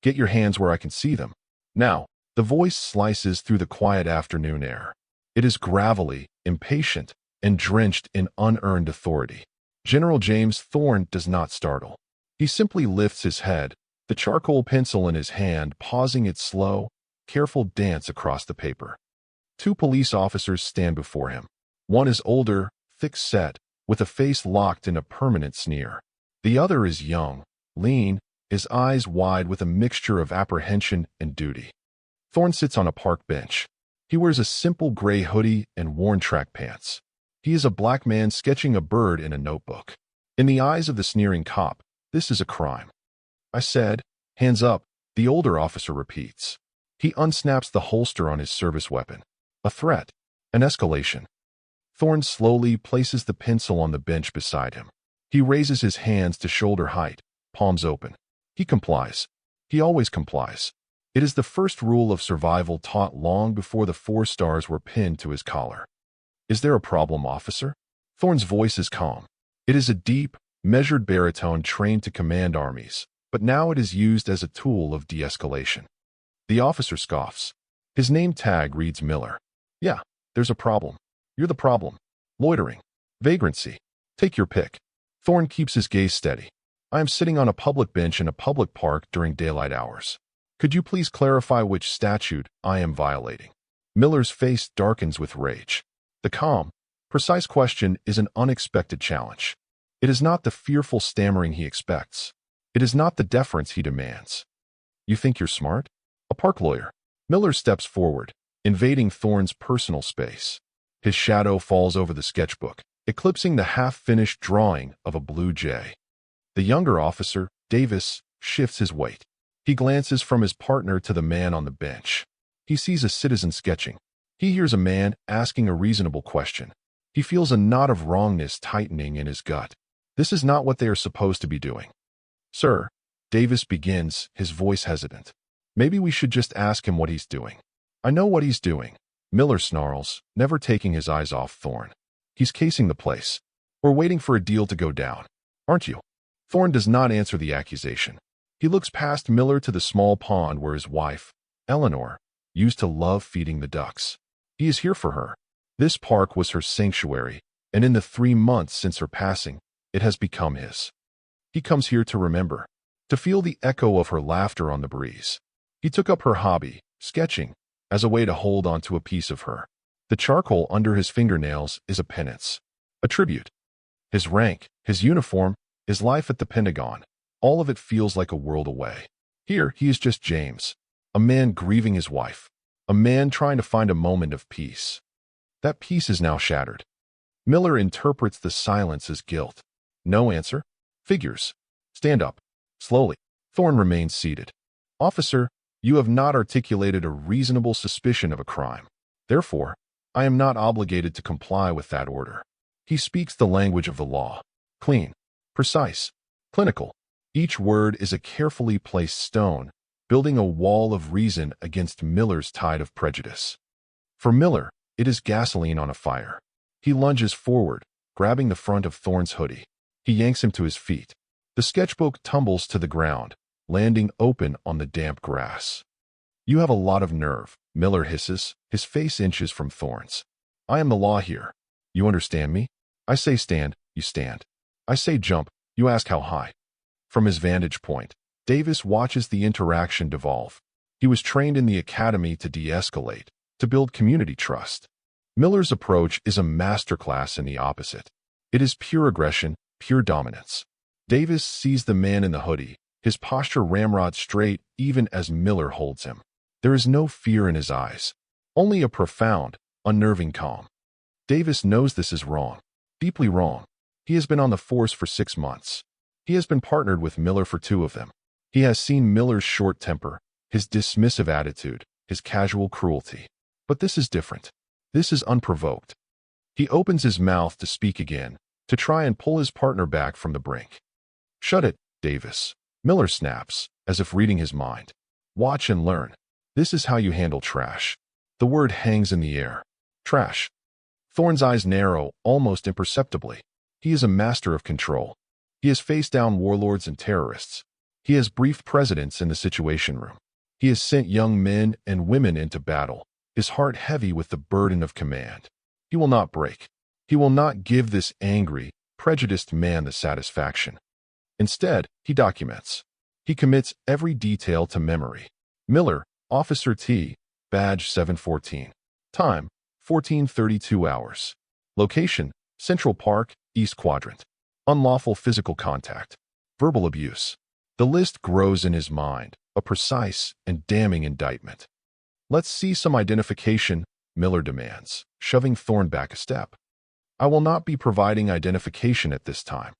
Get your hands where I can see them. Now, the voice slices through the quiet afternoon air. It is gravelly, impatient, and drenched in unearned authority. General James Thorne does not startle. He simply lifts his head, the charcoal pencil in his hand pausing its slow, careful dance across the paper. Two police officers stand before him. One is older, thick-set, with a face locked in a permanent sneer. The other is young, lean, his eyes wide with a mixture of apprehension and duty. Thorne sits on a park bench. He wears a simple gray hoodie and worn track pants. He is a black man sketching a bird in a notebook. In the eyes of the sneering cop, this is a crime. I said, hands up, the older officer repeats. He unsnaps the holster on his service weapon. A threat. An escalation. Thorne slowly places the pencil on the bench beside him. He raises his hands to shoulder height, palms open. He complies. He always complies. It is the first rule of survival taught long before the 4 stars were pinned to his collar. Is there a problem, officer? Thorne's voice is calm. It is a deep, measured baritone trained to command armies, but now it is used as a tool of de-escalation. The officer scoffs. His name tag reads Miller. Yeah, there's a problem. You're the problem. Loitering. Vagrancy. Take your pick. Thorne keeps his gaze steady. I am sitting on a public bench in a public park during daylight hours. Could you please clarify which statute I am violating? Miller's face darkens with rage. The calm, precise question is an unexpected challenge. It is not the fearful stammering he expects. It is not the deference he demands. You think you're smart? A park lawyer. Miller steps forward, invading Thorne's personal space. His shadow falls over the sketchbook, eclipsing the half-finished drawing of a blue jay. The younger officer, Davis, shifts his weight. He glances from his partner to the man on the bench. He sees a citizen sketching. He hears a man asking a reasonable question. He feels a knot of wrongness tightening in his gut. This is not what they are supposed to be doing. Sir, Davis begins, his voice hesitant. Maybe we should just ask him what he's doing. I know what he's doing. Miller snarls, never taking his eyes off Thorne. He's casing the place. We're waiting for a deal to go down. Aren't you? Thorne does not answer the accusation. He looks past Miller to the small pond where his wife, Eleanor, used to love feeding the ducks. He is here for her. This park was her sanctuary, and in the 3 months since her passing, it has become his. He comes here to remember, to feel the echo of her laughter on the breeze. He took up her hobby, sketching, as a way to hold on to a piece of her. The charcoal under his fingernails is a penance, a tribute. His rank, his uniform, his life at the Pentagon, all of it feels like a world away. Here, he is just James, a man grieving his wife, a man trying to find a moment of peace. That peace is now shattered. Miller interprets the silence as guilt. No answer. Figures. Stand up. Slowly. Thorne remains seated. Officer, you have not articulated a reasonable suspicion of a crime. Therefore, I am not obligated to comply with that order. He speaks the language of the law. Clean. Precise. Clinical. Each word is a carefully placed stone, building a wall of reason against Miller's tide of prejudice. For Miller, it is gasoline on a fire. He lunges forward, grabbing the front of Thorne's hoodie. He yanks him to his feet. The sketchbook tumbles to the ground, landing open on the damp grass. You have a lot of nerve, Miller hisses, his face inches from Thorne's. I am the law here. You understand me? I say stand, you stand. I say jump, you ask how high. From his vantage point, Davis watches the interaction devolve. He was trained in the academy to de-escalate, to build community trust. Miller's approach is a masterclass in the opposite. It is pure aggression, pure dominance. Davis sees the man in the hoodie, his posture ramrod straight even as Miller holds him. There is no fear in his eyes, only a profound, unnerving calm. Davis knows this is wrong, deeply wrong. He has been on the force for 6 months. He has been partnered with Miller for 2 of them. He has seen Miller's short temper, his dismissive attitude, his casual cruelty. But this is different. This is unprovoked. He opens his mouth to speak again, to try and pull his partner back from the brink. Shut it, Davis. Miller snaps, as if reading his mind. Watch and learn. This is how you handle trash. The word hangs in the air. Trash. Thorne's eyes narrow, almost imperceptibly. He is a master of control. He has faced down warlords and terrorists. He has briefed presidents in the Situation Room. He has sent young men and women into battle, his heart heavy with the burden of command. He will not break. He will not give this angry, prejudiced man the satisfaction. Instead, he documents. He commits every detail to memory. Miller, Officer T, Badge 714. Time, 14:32 hours. Location, Central Park, East Quadrant. Unlawful physical contact. Verbal abuse. The list grows in his mind, a precise and damning indictment. Let's see some identification, Miller demands, shoving Thorne back a step. I will not be providing identification at this time,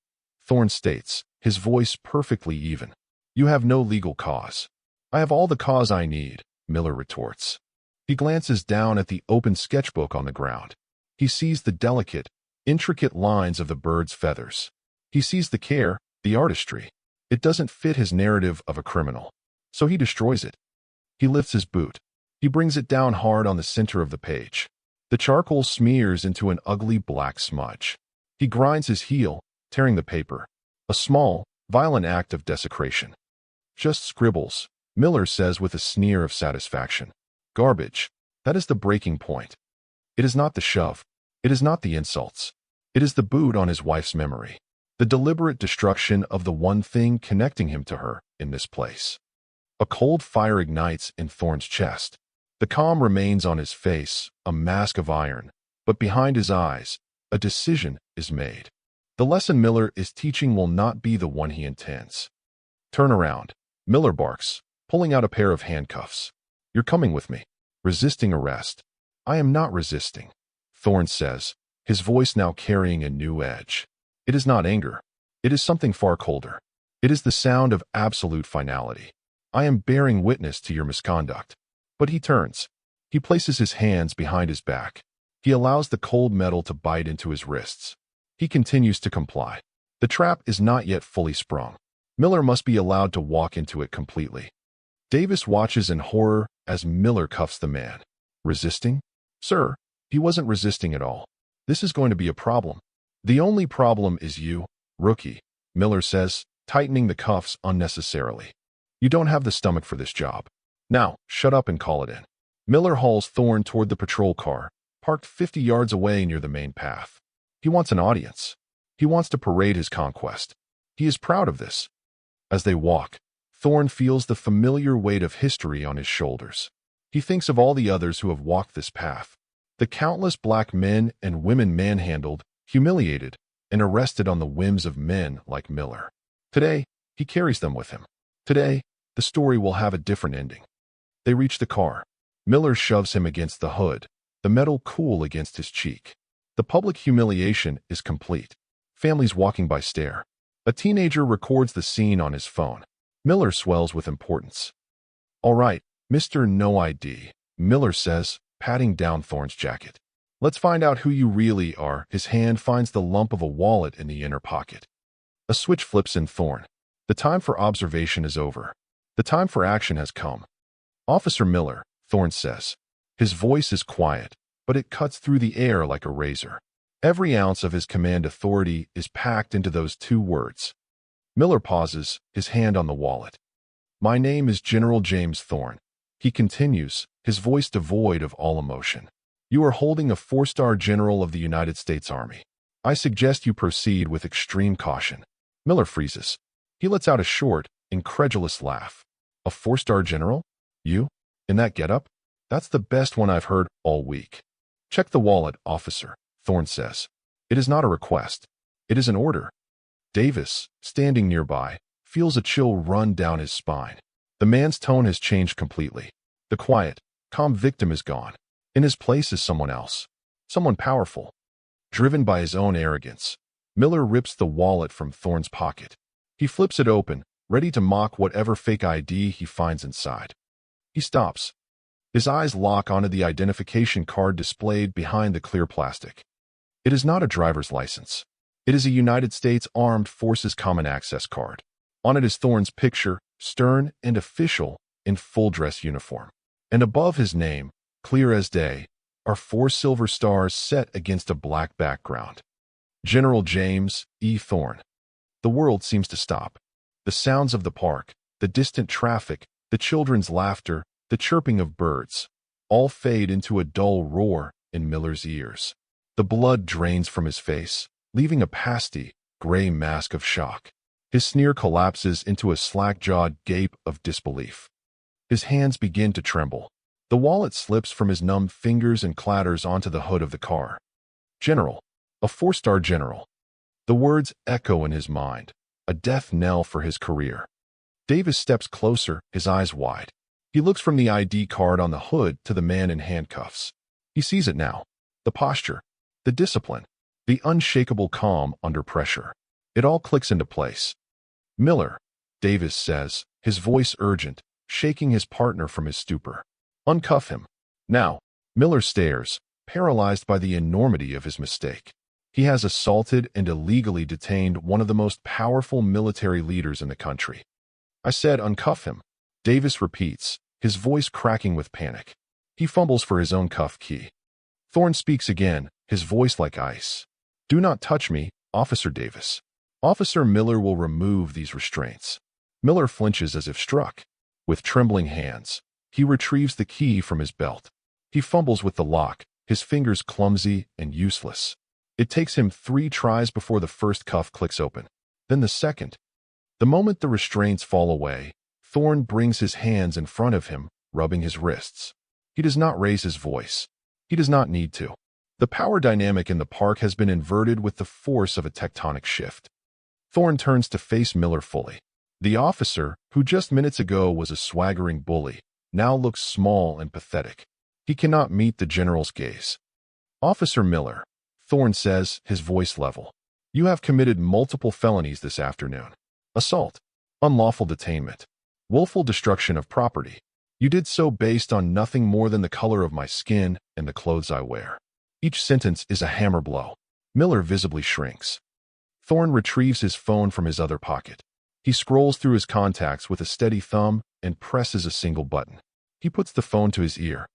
Thorne states, his voice perfectly even. You have no legal cause. I have all the cause I need, Miller retorts. He glances down at the open sketchbook on the ground. He sees the delicate, intricate lines of the bird's feathers. He sees the care, the artistry. It doesn't fit his narrative of a criminal, so he destroys it. He lifts his boot. He brings it down hard on the center of the page. The charcoal smears into an ugly black smudge. He grinds his heel, tearing the paper. A small, violent act of desecration. Just scribbles, Miller says with a sneer of satisfaction. Garbage. That is the breaking point. It is not the shove. It is not the insults. It is the boot on his wife's memory. The deliberate destruction of the one thing connecting him to her in this place. A cold fire ignites in Thorne's chest. The calm remains on his face, a mask of iron, but behind his eyes, a decision is made. The lesson Miller is teaching will not be the one he intends. Turn around, Miller barks, pulling out a pair of handcuffs. You're coming with me. Resisting arrest. I am not resisting, Thorne says, his voice now carrying a new edge. It is not anger. It is something far colder. It is the sound of absolute finality. I am bearing witness to your misconduct. But he turns. He places his hands behind his back. He allows the cold metal to bite into his wrists. He continues to comply. The trap is not yet fully sprung. Miller must be allowed to walk into it completely. Davis watches in horror as Miller cuffs the man. Resisting? Sir, he wasn't resisting at all. This is going to be a problem. The only problem is you, rookie, Miller says, tightening the cuffs unnecessarily. You don't have the stomach for this job. Now, shut up and call it in. Miller hauls Thorne toward the patrol car, parked 50 yards away near the main path. He wants an audience. He wants to parade his conquest. He is proud of this. As they walk, Thorne feels the familiar weight of history on his shoulders. He thinks of all the others who have walked this path. The countless black men and women manhandled, humiliated, and arrested on the whims of men like Miller. Today, he carries them with him. Today, the story will have a different ending. They reach the car. Miller shoves him against the hood, the metal cool against his cheek. The public humiliation is complete. Families walking by stare. A teenager records the scene on his phone. Miller swells with importance. All right, Mr. No ID, Miller says, patting down Thorne's jacket. Let's find out who you really are. His hand finds the lump of a wallet in the inner pocket. A switch flips in Thorne. The time for observation is over. The time for action has come. Officer Miller, Thorne says. His voice is quiet, but it cuts through the air like a razor. Every ounce of his command authority is packed into those two words. Miller pauses, his hand on the wallet. My name is General James Thorne. He continues, his voice devoid of all emotion. You are holding a 4-star general of the United States Army. I suggest you proceed with extreme caution. Miller freezes. He lets out a short, incredulous laugh. A 4-star general? You? In that getup? That's the best one I've heard all week. Check the wallet, officer, Thorne says. It is not a request. It is an order. Davis, standing nearby, feels a chill run down his spine. The man's tone has changed completely. The quiet, calm victim is gone. In his place is someone else. Someone powerful. Driven by his own arrogance, Miller rips the wallet from Thorne's pocket. He flips it open, ready to mock whatever fake ID he finds inside. He stops. His eyes lock onto the identification card displayed behind the clear plastic. It is not a driver's license. It is a United States Armed Forces Common Access card. On it is Thorne's picture, stern and official, in full dress uniform. And above his name, clear as day, are 4 silver stars set against a black background. General James E. Thorne. The world seems to stop. The sounds of the park, the distant traffic, the children's laughter, the chirping of birds, all fade into a dull roar in Miller's ears. The blood drains from his face, leaving a pasty, gray mask of shock. His sneer collapses into a slack-jawed gape of disbelief. His hands begin to tremble. The wallet slips from his numbed fingers and clatters onto the hood of the car. General. A 4-star general. The words echo in his mind, a death knell for his career. Davis steps closer, his eyes wide. He looks from the ID card on the hood to the man in handcuffs. He sees it now. The posture, the discipline, the unshakable calm under pressure. It all clicks into place. Miller, Davis says, his voice urgent, shaking his partner from his stupor. Uncuff him. Now. Miller stares, paralyzed by the enormity of his mistake. He has assaulted and illegally detained one of the most powerful military leaders in the country. I said uncuff him. Davis repeats, his voice cracking with panic. He fumbles for his own cuff key. Thorne speaks again, his voice like ice. Do not touch me, Officer Davis. Officer Miller will remove these restraints. Miller flinches as if struck. With trembling hands, he retrieves the key from his belt. He fumbles with the lock, his fingers clumsy and useless. It takes him 3 tries before the first cuff clicks open, then the second. The moment the restraints fall away, Thorne brings his hands in front of him, rubbing his wrists. He does not raise his voice. He does not need to. The power dynamic in the park has been inverted with the force of a tectonic shift. Thorne turns to face Miller fully. The officer, who just minutes ago was a swaggering bully, now looks small and pathetic. He cannot meet the general's gaze. Officer Miller, Thorne says, his voice level. You have committed multiple felonies this afternoon. Assault, unlawful detainment, willful destruction of property. You did so based on nothing more than the color of my skin and the clothes I wear. Each sentence is a hammer blow. Miller visibly shrinks. Thorne retrieves his phone from his other pocket. He scrolls through his contacts with a steady thumb and presses a single button. He puts the phone to his ear.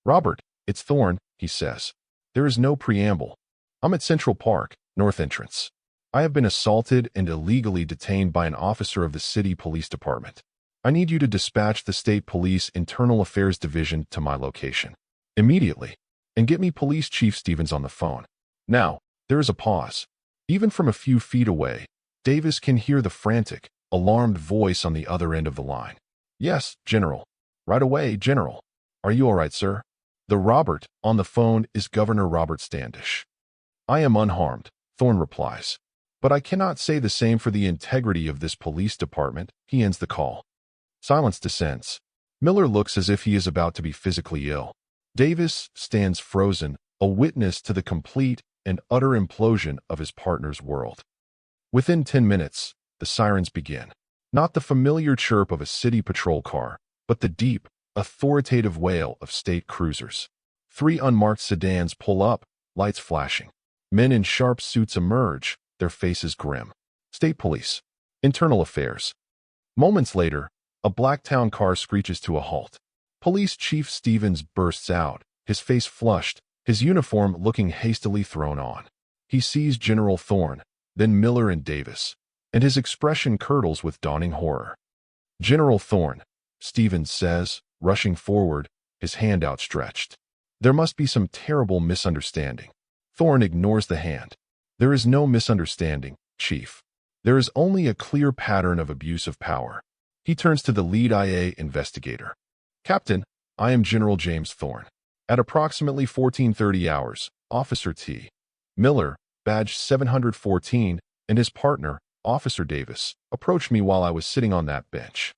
Robert, it's Thorne, he says. There is no preamble. I'm at Central Park, North Entrance. I have been assaulted and illegally detained by an officer of the city police department. I need you to dispatch the State Police Internal Affairs Division to my location. Immediately. And get me Police Chief Stevens on the phone. Now, there is a pause. Even from a few feet away, Davis can hear the frantic, alarmed voice on the other end of the line. Yes, General. Right away, General. Are you all right, sir? The Robert on the phone is Governor Robert Standish. I am unharmed, Thorne replies. But I cannot say the same for the integrity of this police department. He ends the call. Silence descends. Miller looks as if he is about to be physically ill. Davis stands frozen, a witness to the complete and utter implosion of his partner's world. Within 10 minutes, the sirens begin. Not the familiar chirp of a city patrol car, but the deep, authoritative wail of state cruisers. 3 unmarked sedans pull up, lights flashing. Men in sharp suits emerge, their faces grim. State Police. Internal Affairs. Moments later, a black town car screeches to a halt. Police Chief Stevens bursts out, his face flushed, his uniform looking hastily thrown on. He sees General Thorne, then Miller and Davis, and his expression curdles with dawning horror. General Thorne, Stevens says, rushing forward, his hand outstretched. There must be some terrible misunderstanding. Thorne ignores the hand. There is no misunderstanding, Chief. There is only a clear pattern of abuse of power. He turns to the lead IA investigator. Captain, I am General James Thorne. At approximately 14:30 hours, Officer T. Miller, badge 714, and his partner, Officer Davis, approached me while I was sitting on that bench.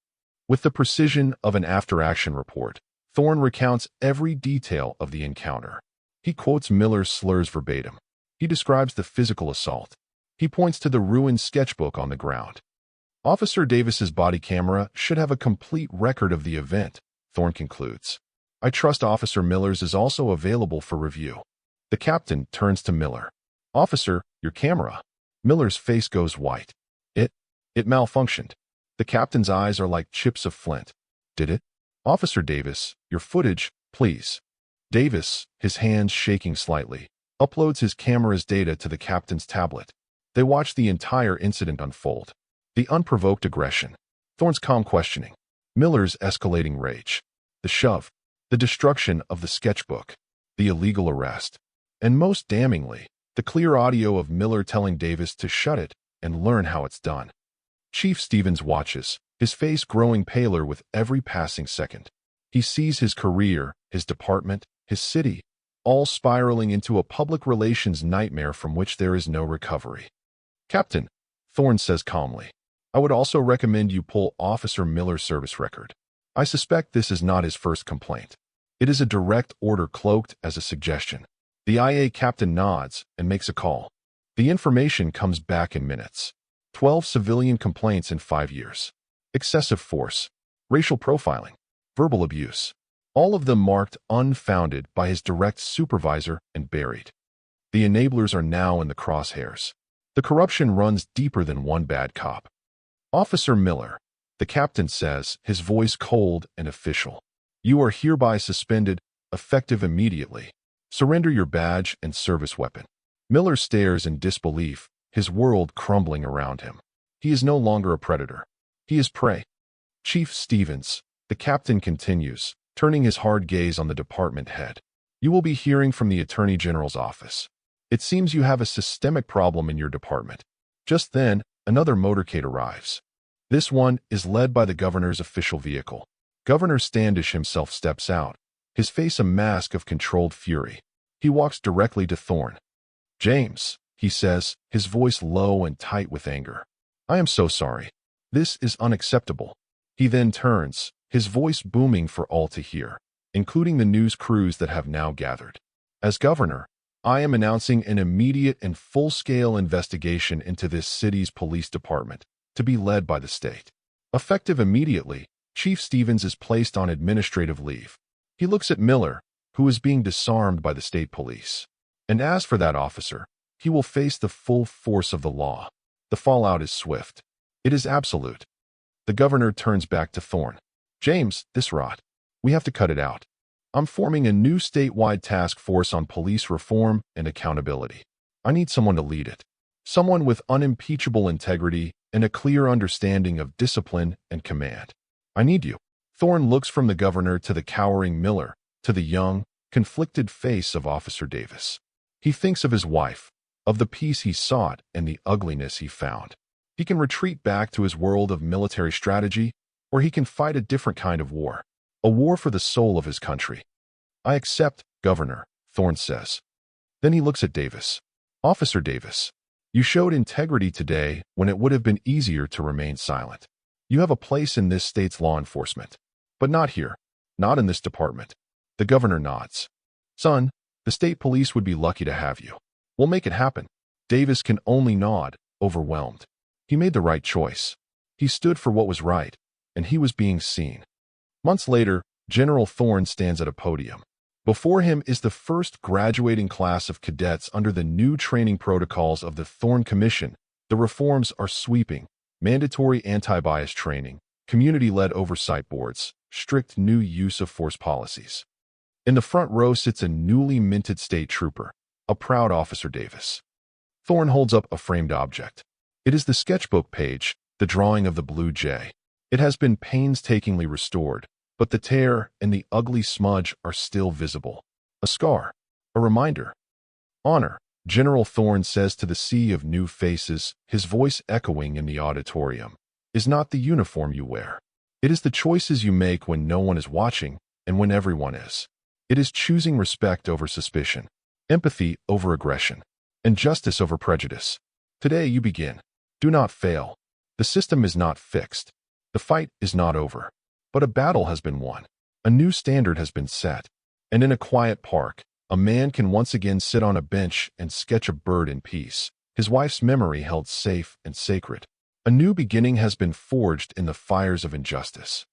With the precision of an after-action report, Thorne recounts every detail of the encounter. He quotes Miller's slurs verbatim. He describes the physical assault. He points to the ruined sketchbook on the ground. Officer Davis's body camera should have a complete record of the event, Thorne concludes. I trust Officer Miller's is also available for review. The captain turns to Miller. Officer, your camera. Miller's face goes white. It malfunctioned. The captain's eyes are like chips of flint. Did it? Officer Davis, your footage, please. Davis, his hands shaking slightly, uploads his camera's data to the captain's tablet. They watch the entire incident unfold. The unprovoked aggression. Thorne's calm questioning. Miller's escalating rage. The shove. The destruction of the sketchbook. The illegal arrest. And most damningly, the clear audio of Miller telling Davis to shut it and learn how it's done. Chief Stevens watches, his face growing paler with every passing second. He sees his career, his department, his city, all spiraling into a public relations nightmare from which there is no recovery. "Captain," Thorne says calmly, "I would also recommend you pull Officer Miller's service record. I suspect this is not his first complaint. It is a direct order cloaked as a suggestion." The IA captain nods and makes a call. The information comes back in minutes. 12 civilian complaints in 5 years. Excessive force, racial profiling, verbal abuse. All of them marked unfounded by his direct supervisor and buried. The enablers are now in the crosshairs. The corruption runs deeper than one bad cop. "Officer Miller," the captain says, his voice cold and official. "You are hereby suspended, effective immediately. Surrender your badge and service weapon." Miller stares in disbelief, his world crumbling around him. He is no longer a predator. He is prey. "Chief Stevens," the captain continues, turning his hard gaze on the department head, "you will be hearing from the Attorney General's office. It seems you have a systemic problem in your department." Just then, another motorcade arrives. This one is led by the governor's official vehicle. Governor Standish himself steps out, his face a mask of controlled fury. He walks directly to Thorne. "James," he says, his voice low and tight with anger. "I am so sorry. This is unacceptable." He then turns, his voice booming for all to hear, including the news crews that have now gathered. "As governor, I am announcing an immediate and full-scale investigation into this city's police department, to be led by the state. Effective immediately, Chief Stevens is placed on administrative leave." He looks at Miller, who is being disarmed by the state police. "And as for that officer, he will face the full force of the law. The fallout is swift. It is absolute." The governor turns back to Thorne. "James, this rot. We have to cut it out. I'm forming a new statewide task force on police reform and accountability. I need someone to lead it. Someone with unimpeachable integrity and a clear understanding of discipline and command. I need you." Thorne looks from the governor to the cowering Miller, to the young, conflicted face of Officer Davis. He thinks of his wife, of the peace he sought and the ugliness he found. He can retreat back to his world of military strategy, or he can fight a different kind of war. A war for the soul of his country. "I accept, Governor," Thorne says. Then he looks at Davis. "Officer Davis, you showed integrity today when it would have been easier to remain silent. You have a place in this state's law enforcement. But not here. Not in this department." The governor nods. "Son, the state police would be lucky to have you. We'll make it happen." Davis can only nod, overwhelmed. He made the right choice. He stood for what was right, and he was being seen. Months later, General Thorne stands at a podium. Before him is the first graduating class of cadets under the new training protocols of the Thorne Commission. The reforms are sweeping: mandatory anti-bias training, community-led oversight boards, strict new use of force policies. In the front row sits a newly minted state trooper, a proud Officer Davis. Thorne holds up a framed object. It is the sketchbook page, the drawing of the Blue Jay. It has been painstakingly restored, but the tear and the ugly smudge are still visible. A scar. A reminder. "Honor," General Thorne says to the sea of new faces, his voice echoing in the auditorium, "is not the uniform you wear. It is the choices you make when no one is watching and when everyone is. It is choosing respect over suspicion, empathy over aggression, and justice over prejudice. Today you begin. Do not fail. The system is not fixed. The fight is not over. But a battle has been won. A new standard has been set. And in a quiet park, a man can once again sit on a bench and sketch a bird in peace, his wife's memory held safe and sacred. A new beginning has been forged in the fires of injustice.